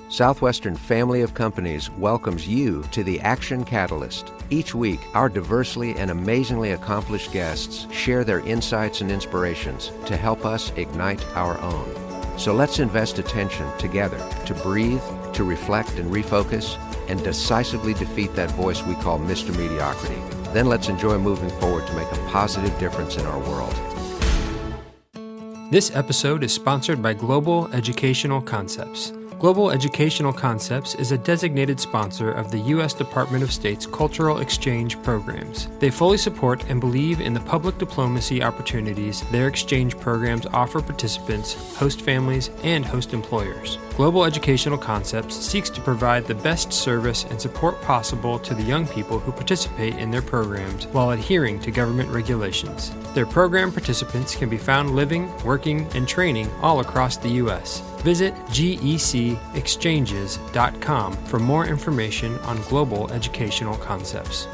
Southwestern Family of Companies welcomes you to the Action Catalyst. Each week, our diversely and amazingly accomplished guests share their insights and inspirations to help us ignite our own. So let's invest attention together to breathe, to reflect and refocus, and decisively defeat that voice we call Mr. Mediocrity. Then let's enjoy moving forward to make a positive difference in our world. This episode is sponsored by Global Educational Concepts. Global Educational Concepts is a designated sponsor of the U.S. Department of State's Cultural Exchange programs. They fully support and believe in the public diplomacy opportunities their exchange programs offer participants, host families, and host employers. Global Educational Concepts seeks to provide the best service and support possible to the young people who participate in their programs while adhering to government regulations. Their program participants can be found living, working, and training all across the U.S. Visit gecexchanges.com for more information on global educational concepts.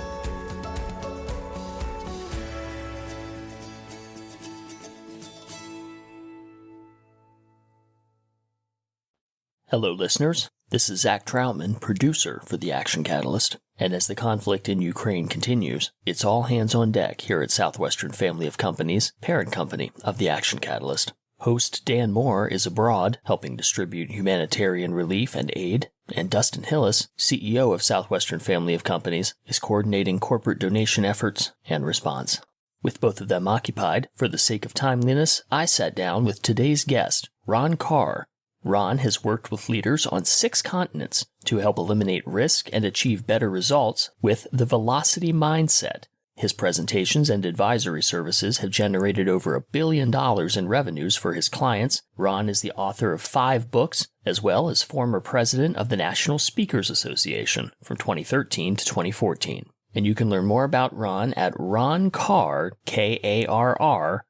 Hello, listeners. This is Zach Troutman, producer for The Action Catalyst. And as the conflict in Ukraine continues, it's all hands on deck here at Southwestern Family of Companies, parent company of The Action Catalyst. Host Dan Moore is abroad, helping distribute humanitarian relief and aid, and Dustin Hillis, CEO of Southwestern Family of Companies, is coordinating corporate donation efforts and response. With both of them occupied, for the sake of timeliness, I sat down with today's guest, Ron Karr. Ron has worked with leaders on 6 continents to help eliminate risk and achieve better results with the velocity mindset. His presentations and advisory services have generated over $1 billion in revenues for his clients. Ron is the author of 5 books, as well as former president of the National Speakers Association from 2013 to 2014. And you can learn more about Ron at ronkarr, Karr.com.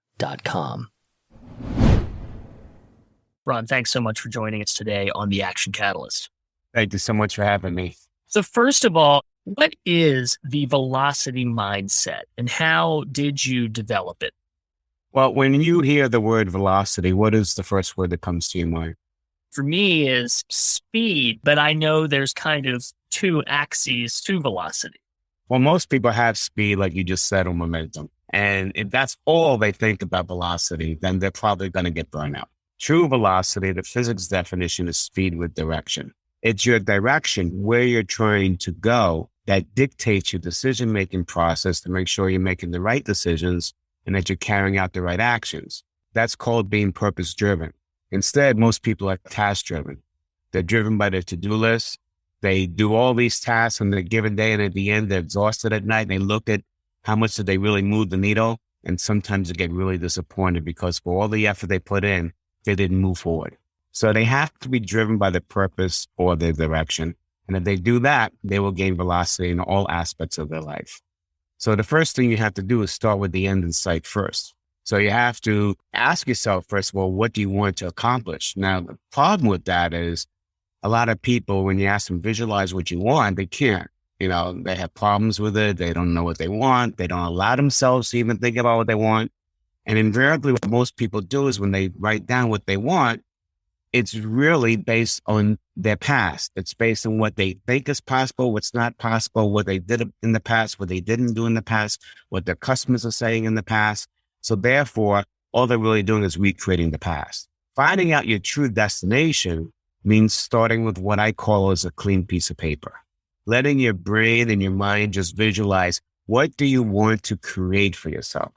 Ron, thanks so much for joining us today on The Action Catalyst. Thank you so much for having me. So first of all, what is the velocity mindset and how did you develop it? Well, when you hear the word velocity, what is the first word that comes to your mind? For me is speed, but I know there's kind of 2 axes to velocity. Well, most people have speed, like you just said, or momentum. And if that's all they think about velocity, then they're probably going to get burned out. True velocity, the physics definition, is speed with direction. It's your direction, where you're trying to go, that dictates your decision-making process to make sure you're making the right decisions and that you're carrying out the right actions. That's called being purpose-driven. Instead, most people are task-driven. They're driven by their to-do list. They do all these tasks on a given day, and at the end, they're exhausted at night. And they look at how much did they really move the needle, and sometimes they get really disappointed because for all the effort they put in, they didn't move forward. So they have to be driven by the purpose or the direction. And if they do that, they will gain velocity in all aspects of their life. So the first thing you have to do is start with the end in sight first. So you have to ask yourself first, well, what do you want to accomplish? Now, the problem with that is a lot of people, when you ask them visualize what you want, they can't. They have problems with it. They don't know what they want. They don't allow themselves to even think about what they want. And invariably, what most people do is when they write down what they want, it's really based on their past. It's based on what they think is possible, what's not possible, what they did in the past, what they didn't do in the past, what their customers are saying in the past. So therefore, all they're really doing is recreating the past. Finding out your true destination means starting with what I call as a clean piece of paper. Letting your brain and your mind just visualize, what do you want to create for yourself?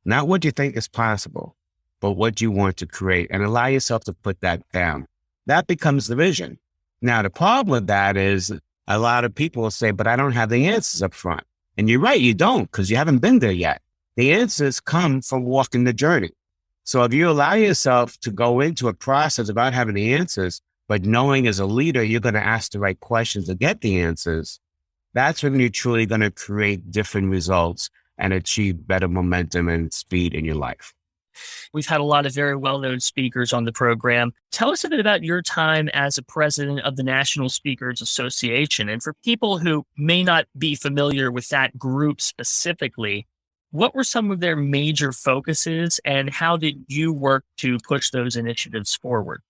Not what you think is possible, but what you want to create, and allow yourself to put that down. That becomes the vision. Now, the problem with that is a lot of people will say, but I don't have the answers up front. And you're right, you don't, because you haven't been there yet. The answers come from walking the journey. So if you allow yourself to go into a process without having the answers, but knowing as a leader, you're going to ask the right questions to get the answers, that's when you're truly going to create different results and achieve better momentum and speed in your life. We've had a lot of very well-known speakers on the program. Tell us a bit about your time as a president of the National Speakers Association. And for people who may not be familiar with that group specifically, what were some of their major focuses and how did you work to push those initiatives forward?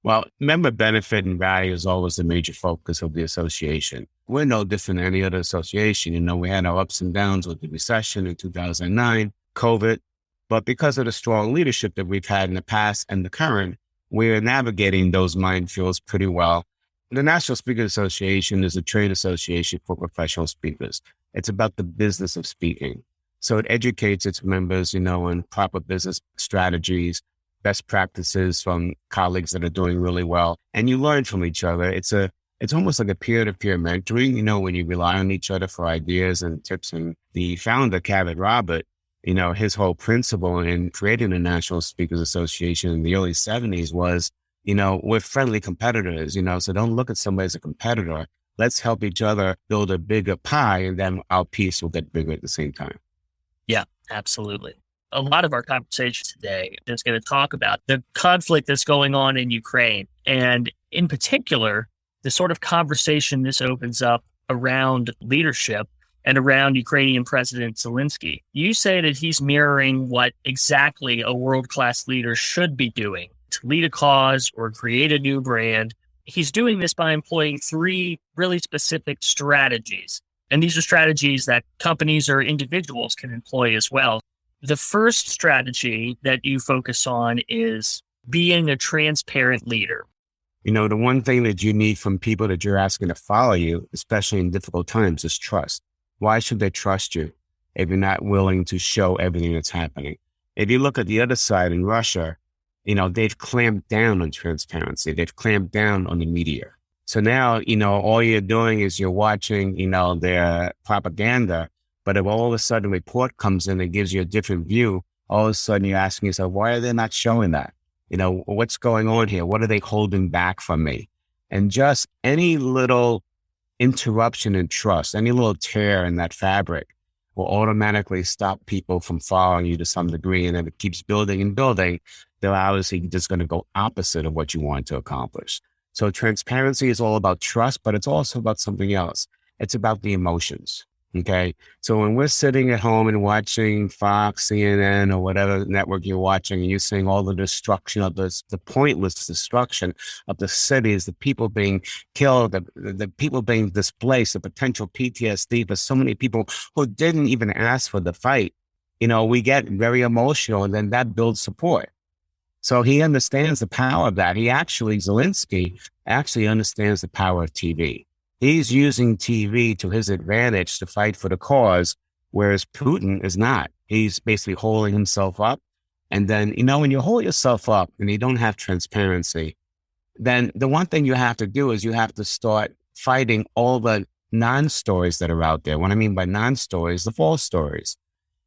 Well, member benefit and value is always the major focus of the association. We're no different than any other association. We had our ups and downs with the recession in 2009, COVID, but because of the strong leadership that we've had in the past and the current, we're navigating those minefields pretty well. The National Speakers Association is a trade association for professional speakers. It's about the business of speaking. So it educates its members, on proper business strategies, best practices from colleagues that are doing really well. And you learn from each other. It's almost like a peer-to-peer mentoring, when you rely on each other for ideas and tips. And the founder, Kevin Robert, his whole principle in creating the National Speakers Association in the early 70s was, we're friendly competitors, so don't look at somebody as a competitor. Let's help each other build a bigger pie, and then our piece will get bigger at the same time. Yeah, absolutely. A lot of our conversation today is going to talk about the conflict that's going on in Ukraine. And in particular, the sort of conversation this opens up around leadership and around Ukrainian President Zelenskyy. You say that he's mirroring what exactly a world-class leader should be doing to lead a cause or create a new brand. He's doing this by employing 3 really specific strategies. And these are strategies that companies or individuals can employ as well. The first strategy that you focus on is being a transparent leader. The one thing that you need from people that you're asking to follow you, especially in difficult times, is trust. Why should they trust you if you're not willing to show everything that's happening? If you look at the other side in Russia, they've clamped down on transparency. They've clamped down on the media. So now, all you're doing is you're watching, their propaganda. But if all of a sudden a report comes in and gives you a different view, all of a sudden you're asking yourself, why are they not showing that? What's going on here? What are they holding back from me? And just any little interruption in trust, any little tear in that fabric will automatically stop people from following you to some degree. And if it keeps building and building, they're obviously just going to go opposite of what you want to accomplish. So transparency is all about trust, but it's also about something else. It's about the emotions. Okay. So when we're sitting at home and watching Fox, CNN, or whatever network you're watching, and you're seeing all the destruction of the pointless destruction of the cities, the people being killed, the people being displaced, the potential PTSD for so many people who didn't even ask for the fight, we get very emotional, and then that builds support. So he understands the power of that. Zelenskyy actually understands the power of TV. He's using TV to his advantage to fight for the cause, whereas Putin is not. He's basically holding himself up. And then, when you hold yourself up and you don't have transparency, then the one thing you have to do is you have to start fighting all the non-stories that are out there. What I mean by non-stories, the false stories.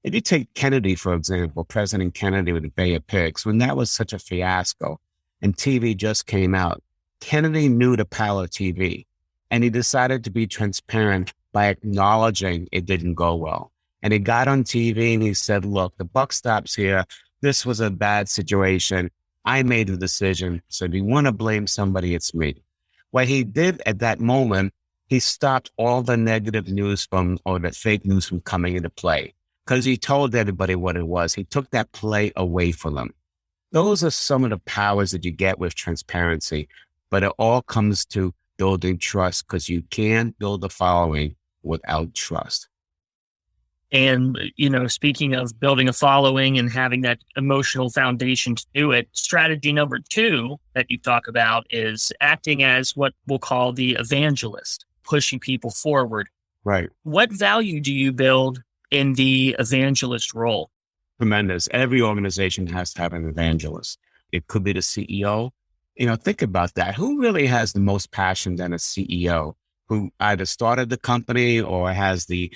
If you take Kennedy, for example, President Kennedy with the Bay of Pigs, when that was such a fiasco and TV just came out, Kennedy knew the power of TV. And he decided to be transparent by acknowledging it didn't go well. And he got on TV and he said, look, the buck stops here. This was a bad situation. I made the decision. So if you want to blame somebody, it's me. What he did at that moment, he stopped all the negative news or the fake news from coming into play because he told everybody what it was. He took that play away from them. Those are some of the powers that you get with transparency, but it all comes to building trust, because you can't build a following without trust. And, speaking of building a following and having that emotional foundation to do it, strategy number 2 that you talk about is acting as what we'll call the evangelist, pushing people forward. Right. What value do you build in the evangelist role? Tremendous. Every organization has to have an evangelist. It could be the CEO. Think about that. Who really has the most passion than a CEO who either started the company or has the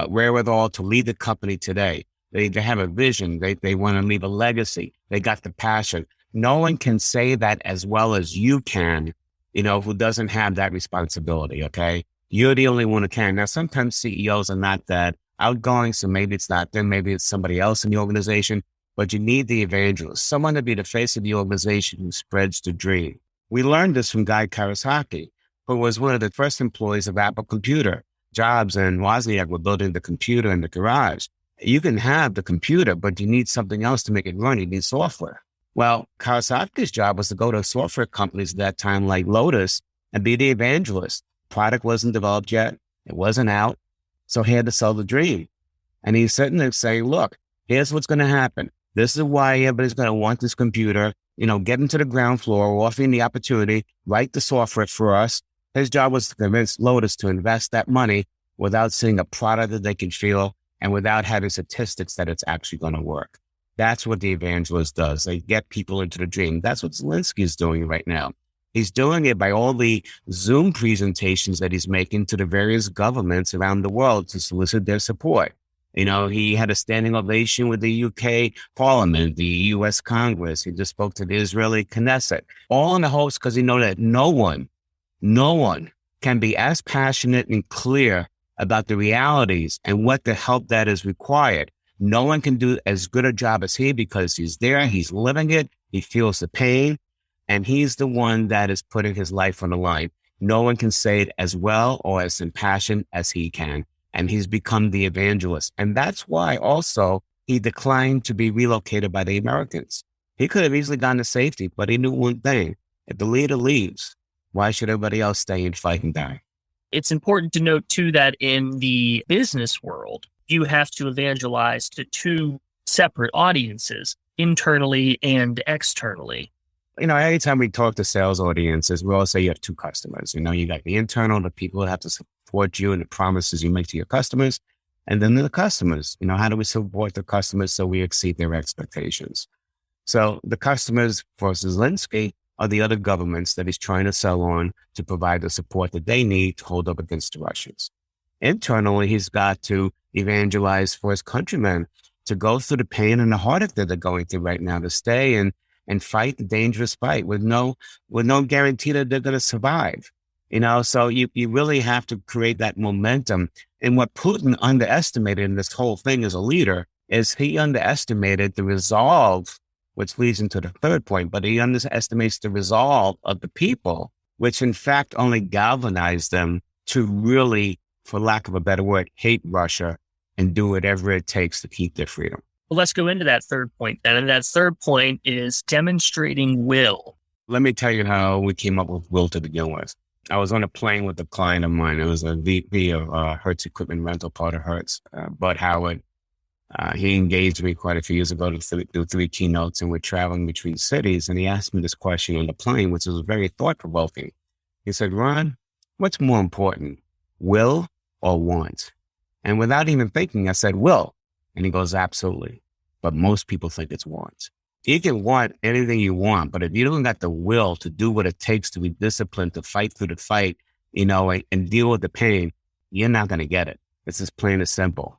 wherewithal to lead the company today? They have a vision. They want to leave a legacy. They got the passion. No one can say that as well as you can, who doesn't have that responsibility. Okay. You're the only one who can. Now, sometimes CEOs are not that outgoing. So maybe it's not them. Maybe it's somebody else in the organization. But you need the evangelist, someone to be the face of the organization who spreads the dream. We learned this from Guy Kawasaki, who was one of the first employees of Apple Computer. Jobs and Wozniak were building the computer in the garage. You can have the computer, but you need something else to make it run. You need software. Well, Kawasaki's job was to go to software companies at that time like Lotus and be the evangelist. Product wasn't developed yet. It wasn't out. So he had to sell the dream. And he's sitting there saying, look, here's what's going to happen. This is why everybody's going to want this computer. Get into the ground floor, offering the opportunity, write the software for us. His job was to convince Lotus to invest that money without seeing a product that they can feel and without having statistics that it's actually going to work. That's what the evangelist does. They get people into the dream. That's what Zelenskyy is doing right now. He's doing it by all the Zoom presentations that he's making to the various governments around the world to solicit their support. He had a standing ovation with the UK Parliament, the US Congress. He just spoke to the Israeli Knesset, all in the hopes because he knows that no one can be as passionate and clear about the realities and what the help that is required. No one can do as good a job as he because he's there, he's living it, he feels the pain, and he's the one that is putting his life on the line. No one can say it as well or as impassioned as he can. And he's become the evangelist. And that's why also he declined to be relocated by the Americans. He could have easily gone to safety, but he knew one thing. If the leader leaves, why should everybody else stay and fight and die? It's important to note, too, that in the business world, you have to evangelize to two separate audiences, internally and externally. Anytime we talk to sales audiences, we all say you have two customers. You got the internal, the people that have to support you and the promises you make to your customers. And then the customers, how do we support the customers so we exceed their expectations? So the customers for Zelenskyy are the other governments that he's trying to sell on to provide the support that they need to hold up against the Russians. Internally, he's got to evangelize for his countrymen to go through the pain and the heartache that they're going through right now, to stay and fight the dangerous fight with no guarantee that they're going to survive. So you really have to create that momentum. And what Putin underestimated in this whole thing as a leader is he underestimated the resolve, which leads into the third point, but he underestimates the resolve of the people, which in fact only galvanized them to really, for lack of a better word, hate Russia and do whatever it takes to keep their freedom. Well, let's go into that third point then. And that third point is demonstrating will. Let me tell you how we came up with will to begin with. I was on a plane with a client of mine. It was a VP of Hertz Equipment Rental, part of Hertz, Bud Howard. He engaged me quite a few years ago to do 3 keynotes, and we're traveling between cities. And he asked me this question on the plane, which was very thought-provoking. He said, Ron, what's more important, will or want? And without even thinking, I said, will. And he goes, absolutely. But most people think it's want. You can want anything you want, but if you don't got the will to do what it takes to be disciplined, to fight through the fight, and deal with the pain, you're not going to get it. It's as plain as simple.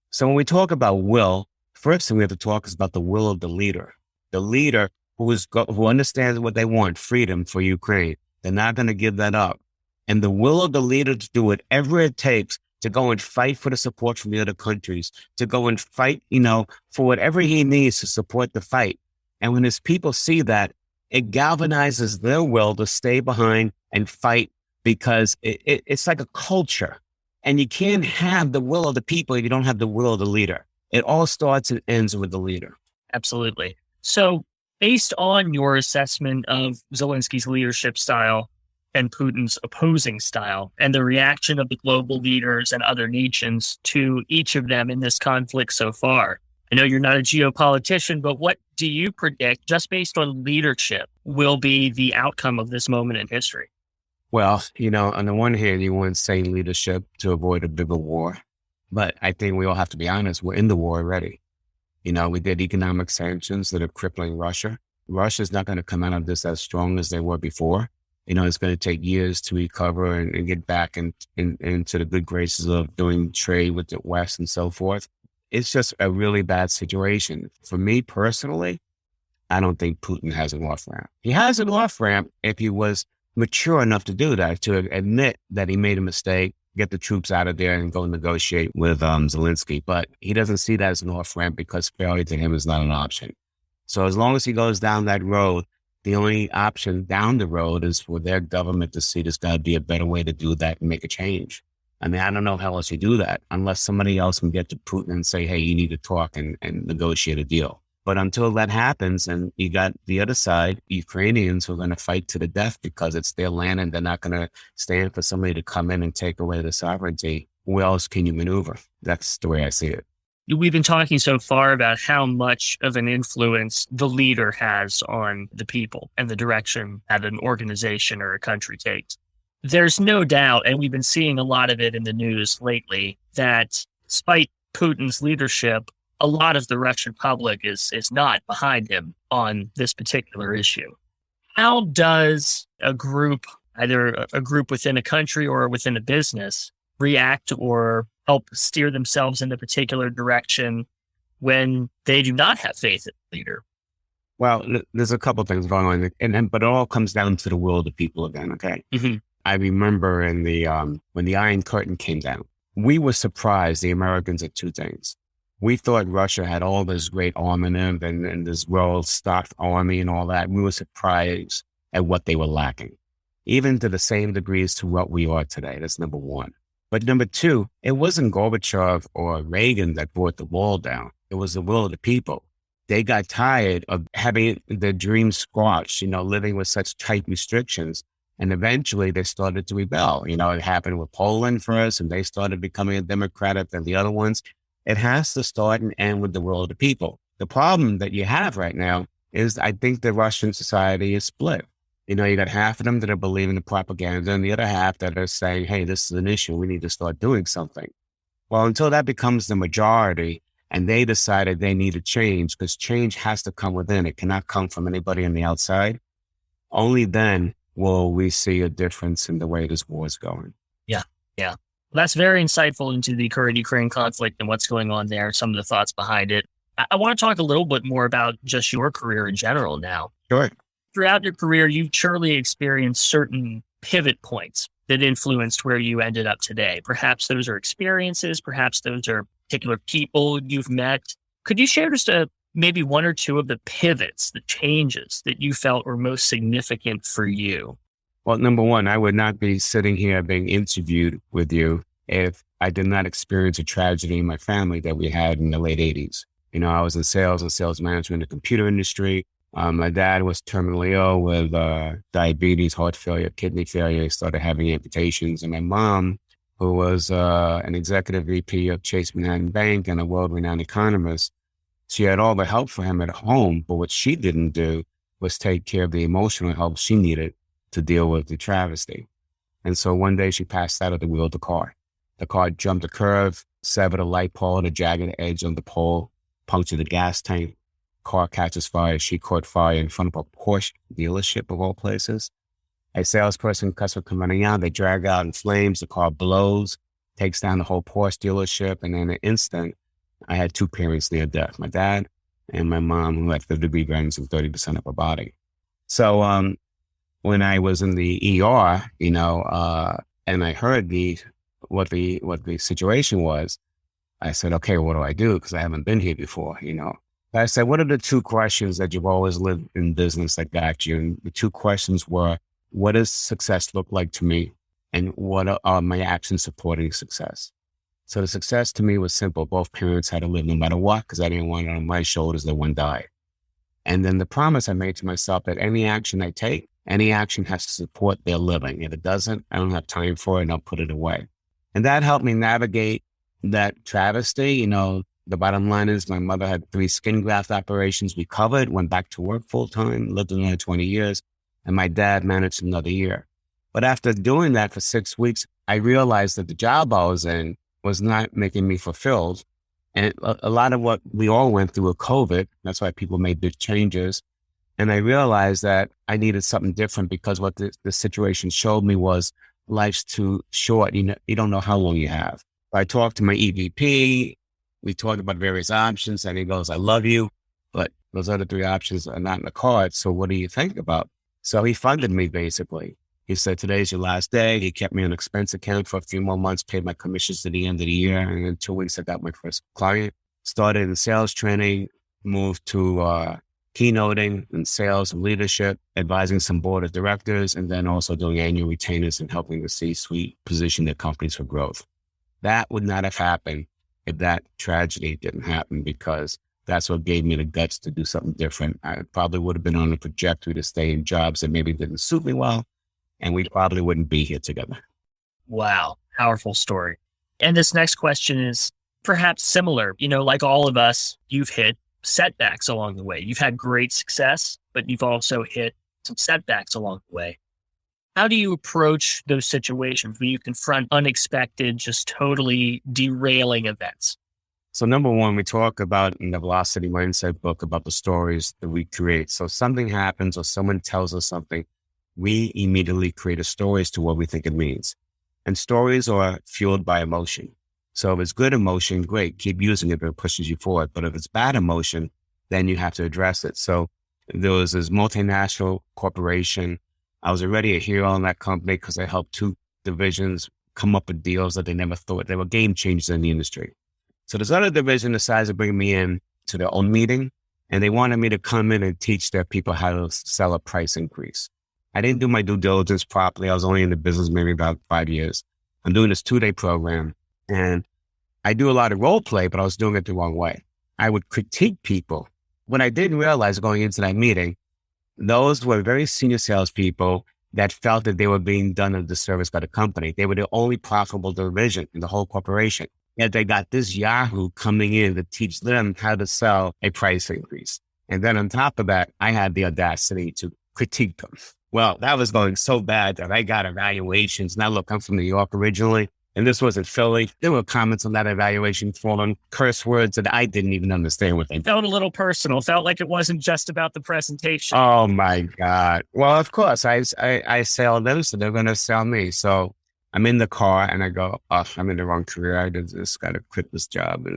So when we talk about will, first thing we have to talk is about the will of the leader who understands what they want, freedom for Ukraine. They're not going to give that up. And the will of the leader to do whatever it takes to go and fight for the support from the other countries, to go and fight, for whatever he needs to support the fight. And when his people see that, it galvanizes their will to stay behind and fight, because it's like a culture. And you can't have the will of the people if you don't have the will of the leader. It all starts and ends with the leader. Absolutely. So based on your assessment of Zelenskyy's leadership style and Putin's opposing style, and the reaction of the global leaders and other nations to each of them in this conflict so far, I know you're not a geopolitician, but what do you predict, just based on leadership, will be the outcome of this moment in history? Well, on the one hand, you want to say leadership to avoid a bigger war. But I think we all have to be honest. We're in the war already. We did economic sanctions that are crippling Russia. Russia's not going to come out of this as strong as they were before. It's going to take years to recover and get back into the good graces of doing trade with the West and so forth. It's just a really bad situation. For me personally, I don't think Putin has an off-ramp. He has an off-ramp if he was mature enough to do that, to admit that he made a mistake, get the troops out of there and go negotiate with Zelenskyy. But he doesn't see that as an off-ramp because failure to him is not an option. So as long as he goes down that road, the only option down the road is for their government to see there's got to be a better way to do that and make a change. I mean, I don't know how else you do that unless somebody else can get to Putin and say, hey, you need to talk and negotiate a deal. But until that happens, and you got the other side, Ukrainians who are going to fight to the death because it's their land and they're not going to stand for somebody to come in and take away the sovereignty, where else can you maneuver? That's the way I see it. We've been talking so far about how much of an influence the leader has on the people and the direction that an organization or a country takes. There's no doubt, and we've been seeing a lot of it in the news lately, that despite Putin's leadership, a lot of the Russian public is not behind him on this particular issue. How does a group, either a group within a country or within a business, react or help steer themselves in a particular direction when they do not have faith in the leader? Well, there's a couple of things going on, but it all comes down to the will of the people again, okay? Mm-hmm. I remember in the when the Iron Curtain came down, we were surprised, the Americans, at two things. We thought Russia had all this great armament and this well-stocked army and all that. We were surprised at what they were lacking, even to the same degrees to what we are today. That's number one. But number two, it wasn't Gorbachev or Reagan that brought the wall down. It was the will of the people. They got tired of having their dreams squashed, living with such tight restrictions. And eventually they started to rebel. It happened with Poland first, and they started becoming a democratic than the other ones. It has to start and end with the will of the people. The problem that you have right now is I think the Russian society is split. You got half of them that are believing the propaganda and the other half that are saying, hey, this is an issue. We need to start doing something. Well, until that becomes the majority and they decided they need to change, because change has to come within. It cannot come from anybody on the outside. Only then will we see a difference in the way this war is going. Yeah. That's very insightful into the current Ukraine conflict and what's going on there, some of the thoughts behind it. I want to talk a little bit more about just your career in general now. Sure. Throughout your career, you've surely experienced certain pivot points that influenced where you ended up today. Perhaps those are experiences, perhaps those are particular people you've met. Could you share just maybe one or two of the pivots, the changes that you felt were most significant for you? Well, number one, I would not be sitting here being interviewed with you if I did not experience a tragedy in my family that we had in the late 80s. I was in sales and sales management in the computer industry. My dad was terminally ill with diabetes, heart failure, kidney failure. He started having amputations. And my mom, who was an executive VP of Chase Manhattan Bank and a world-renowned economist, she had all the help for him at home. But what she didn't do was take care of the emotional help she needed to deal with the travesty. And so one day she passed out of the wheel of the car. The car jumped a curve, severed a light pole at a jagged edge on the pole, punctured the gas tank. Car catches fire. She caught fire in front of a Porsche dealership of all places. A salesperson cuts her coming out. They drag out in flames. The car blows, takes down the whole Porsche dealership. And in an instant, I had two parents near death, my dad and my mom, who had 50-degree burns and 30% of her body. So, when I was in the ER, and I heard what the situation was, I said, okay, what do I do? Because I haven't been here before, I said, what are the two questions that you've always lived in business that got you? And the two questions were, what does success look like to me? And what are my actions supporting success? So the success to me was simple. Both parents had to live no matter what, because I didn't want it on my shoulders that one died. And then the promise I made to myself that any action I take, any action has to support their living. If it doesn't, I don't have time for it and I'll put it away. And that helped me navigate that travesty. The bottom line is my mother had 3 skin graft operations recovered, went back to work full time, lived another 20 years, and my dad managed another year. But after doing that for 6 weeks, I realized that the job I was in was not making me fulfilled. And a lot of what we all went through with COVID, that's why people made big changes. And I realized that I needed something different because what the situation showed me was life's too short. You don't know how long you have. I talked to my EVP. We talked about various options and he goes, I love you, but those other 3 options are not in the cards. So what do you think about? So he funded me basically. He said, today's your last day. He kept me on an expense account for a few more months, paid my commissions to the end of the year. And in 2 weeks, I got my first client, started in sales training, moved to keynoting and sales and leadership, advising some board of directors, and then also doing annual retainers and helping the C-suite position their companies for growth. That would not have happened if that tragedy didn't happen, because That's what gave me the guts to do something different. I probably would have been on a trajectory to stay in jobs that maybe didn't suit me well, and we probably wouldn't be here together. Wow. Powerful story. And this next question is perhaps similar. Like all of us, you've hit setbacks along the way. You've had great success, but you've also hit some setbacks along the way. How do you approach those situations when you confront unexpected, just totally derailing events? So number one, we talk about in the Velocity Mindset book about the stories that we create. So something happens or someone tells us something, we immediately create a story as to what we think it means. And stories are fueled by emotion. So if it's good emotion, great, keep using it if it pushes you forward. But if it's bad emotion, then you have to address it. So there was this multinational corporation. I was already a hero in that company because I helped 2 divisions come up with deals that they never thought. They were game changers in the industry. So this other division decided to bring me in to their own meeting, and they wanted me to come in and teach their people how to sell a price increase. I didn't do my due diligence properly. I was only in the business maybe about 5 years. I'm doing this 2-day program, and I do a lot of role play, but I was doing it the wrong way. I would critique people. What I didn't realize going into that meeting, those were very senior salespeople that felt that they were being done a disservice by the company. They were the only profitable division in the whole corporation. Yet they got this Yahoo coming in to teach them how to sell a price increase. And then on top of that, I had the audacity to critique them. Well, that was going so bad that I got evaluations. Now, look, I'm from New York originally, and this was in Philly. There were comments on that evaluation falling curse words that I didn't even understand what they meant. Felt a little personal. Felt like it wasn't just about the presentation. Oh, my God. Well, of course, I sell them, so they're going to sell me. So I'm in the car and I go, oh, I'm in the wrong career. I just got to quit this job.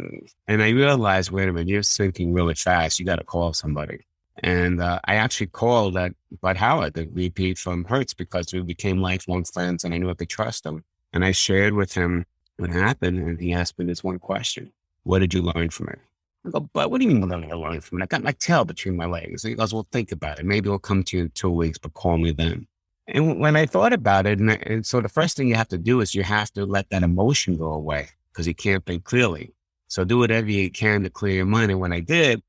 And I realized, wait a minute, you're sinking really fast. You got to call somebody. And I actually called Bud Howard, the VP from Hertz, because we became lifelong friends and I knew I could trust him. And I shared with him what happened. And he asked me this one question: what did you learn from it? I go, but what do you mean what did I learn from it? I got my tail between my legs. And he goes, well, think about it. Maybe it'll come to you in 2 weeks, but call me then. And when I thought about it, and so the first thing you have to do is you have to let that emotion go away because you can't think clearly. So do whatever you can to clear your mind. And when I did,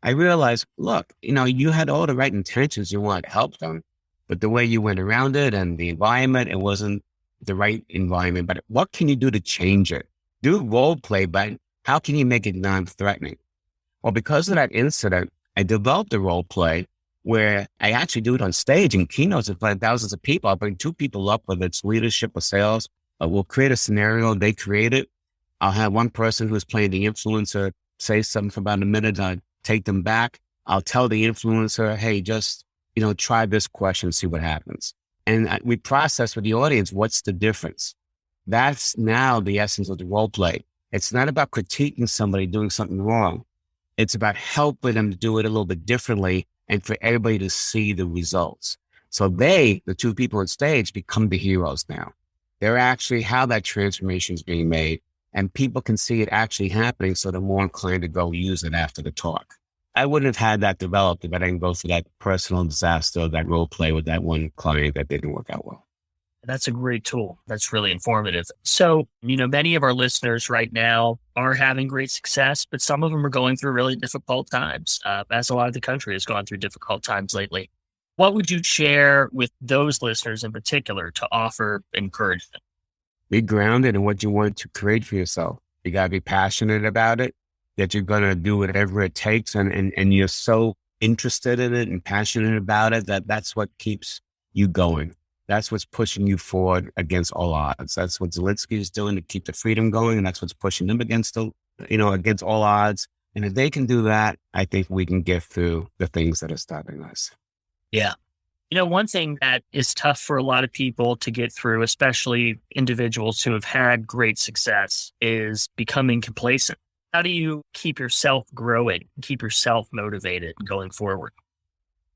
I realized, look, you had all the right intentions. You wanted to help them, but the way you went around it and the environment, it wasn't the right environment. But what can you do to change it? Do role play, but how can you make it non-threatening? Well, because of that incident, I developed a role play where I actually do it on stage in keynotes in front of thousands of people. I'll bring 2 people up, whether it's leadership or sales. We'll create a scenario. They create it. I'll have one person who's playing the influencer say something for about a minute. I'll take them back. I'll tell the influencer, hey, just, try this question, see what happens. And we process with the audience, what's the difference? That's now the essence of the role play. It's not about critiquing somebody doing something wrong. It's about helping them to do it a little bit differently and for everybody to see the results. So the 2 people on stage, become the heroes now. They're actually how that transformation is being made, and people can see it actually happening, so they're more inclined to go use it after the talk. I wouldn't have had that developed if I didn't go through that personal disaster, that role play with that one client that didn't work out well. That's a great tool. That's really informative. So, many of our listeners right now are having great success, but some of them are going through really difficult times, as a lot of the country has gone through difficult times lately. What would you share with those listeners in particular to offer encouragement? Be grounded in what you want to create for yourself. You got to be passionate about it, that you're going to do whatever it takes. And you're so interested in it and passionate about it, that's what keeps you going. That's what's pushing you forward against all odds. That's what Zelenskyy is doing to keep the freedom going. And that's what's pushing them against all odds. And if they can do that, I think we can get through the things that are stopping us. Yeah. One thing that is tough for a lot of people to get through, especially individuals who have had great success, is becoming complacent. How do you keep yourself growing, keep yourself motivated going forward?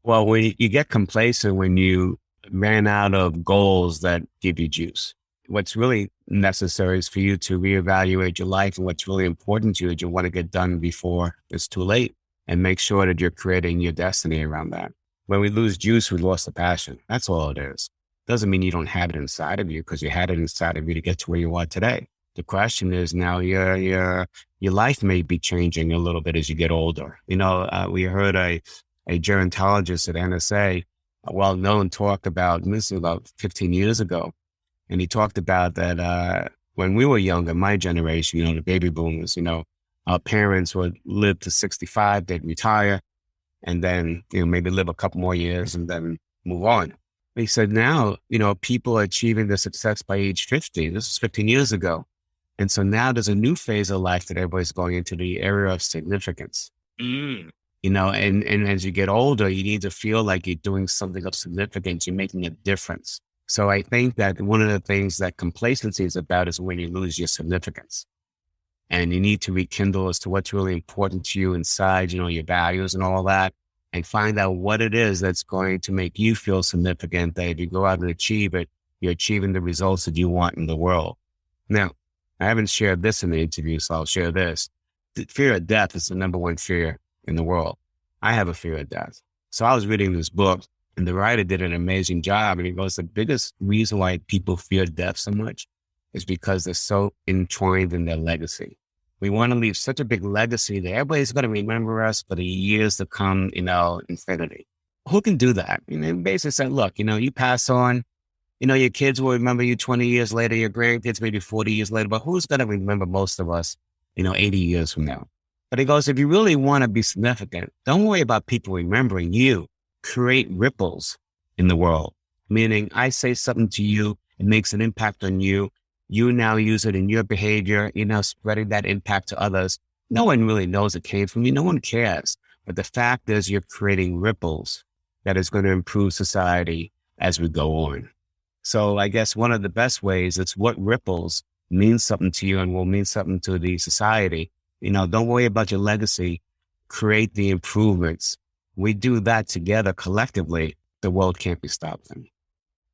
Well, when you get complacent, when you ran out of goals that give you juice, what's really necessary is for you to reevaluate your life, and what's really important to you is you want to get done before it's too late, and make sure that you're creating your destiny around that. When we lose juice, we lost the passion. That's all it is. Doesn't mean you don't have it inside of you, because you had it inside of you to get to where you are today. The question is now your life may be changing a little bit as you get older. We heard a gerontologist at NSA, a well-known, talk about, and this is about 15 years ago, and he talked about that when we were younger, my generation, the baby boomers, our parents would live to 65, they'd retire, and then, maybe live a couple more years and then move on. He said now, people are achieving their success by age 50. This is 15 years ago. And so now there's a new phase of life that everybody's going into, the area of significance. And as you get older, you need to feel like you're doing something of significance. You're making a difference. So I think that one of the things that complacency is about is when you lose your significance. And you need to rekindle as to what's really important to you inside, your values and all that, and find out what it is that's going to make you feel significant, that if you go out and achieve it, you're achieving the results that you want in the world. Now, I haven't shared this in the interview, so I'll share this. The fear of death is the number one fear in the world. I have a fear of death. So I was reading this book, and the writer did an amazing job. And he goes, the biggest reason why people fear death so much is because they're so entwined in their legacy. We want to leave such a big legacy that everybody's going to remember us for the years to come, infinity. Who can do that? Basically said, look, you pass on, your kids will remember you 20 years later, your grandkids maybe 40 years later, but who's going to remember most of us, 80 years from now? But he goes, if you really want to be significant, don't worry about people remembering you. Create ripples in the world. Meaning I say something to you, it makes an impact on you. You now use it in your behavior, spreading that impact to others. No one really knows it came from you. No one cares. But the fact is you're creating ripples that is going to improve society as we go on. So I guess one of the best ways is what ripples means something to you and will mean something to the society. Don't worry about your legacy. Create the improvements. We do that together collectively. The world can't be stopped.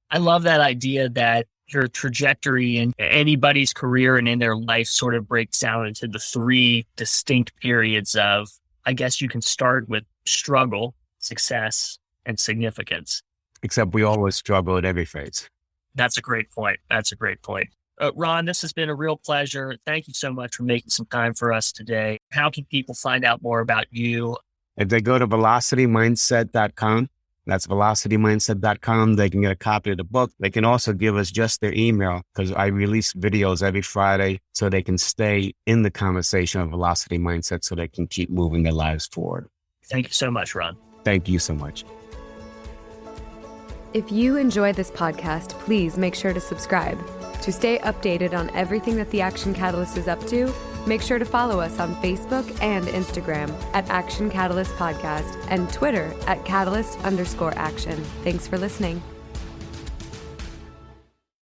I love that idea that your trajectory in anybody's career and in their life sort of breaks down into the three distinct periods of, I guess you can start with struggle, success, and significance. Except we always struggle at every phase. That's a great point. Ron, this has been a real pleasure. Thank you so much for making some time for us today. How can people find out more about you? If they go to velocitymindset.com, that's velocitymindset.com, they can get a copy of the book. They can also give us just their email because I release videos every Friday so they can stay in the conversation of Velocity Mindset so they can keep moving their lives forward. Thank you so much, Ron. Thank you so much. If you enjoy this podcast, please make sure to subscribe. To stay updated on everything that the Action Catalyst is up to, make sure to follow us on Facebook and Instagram at Action Catalyst Podcast and Twitter at Catalyst_Action. Thanks for listening.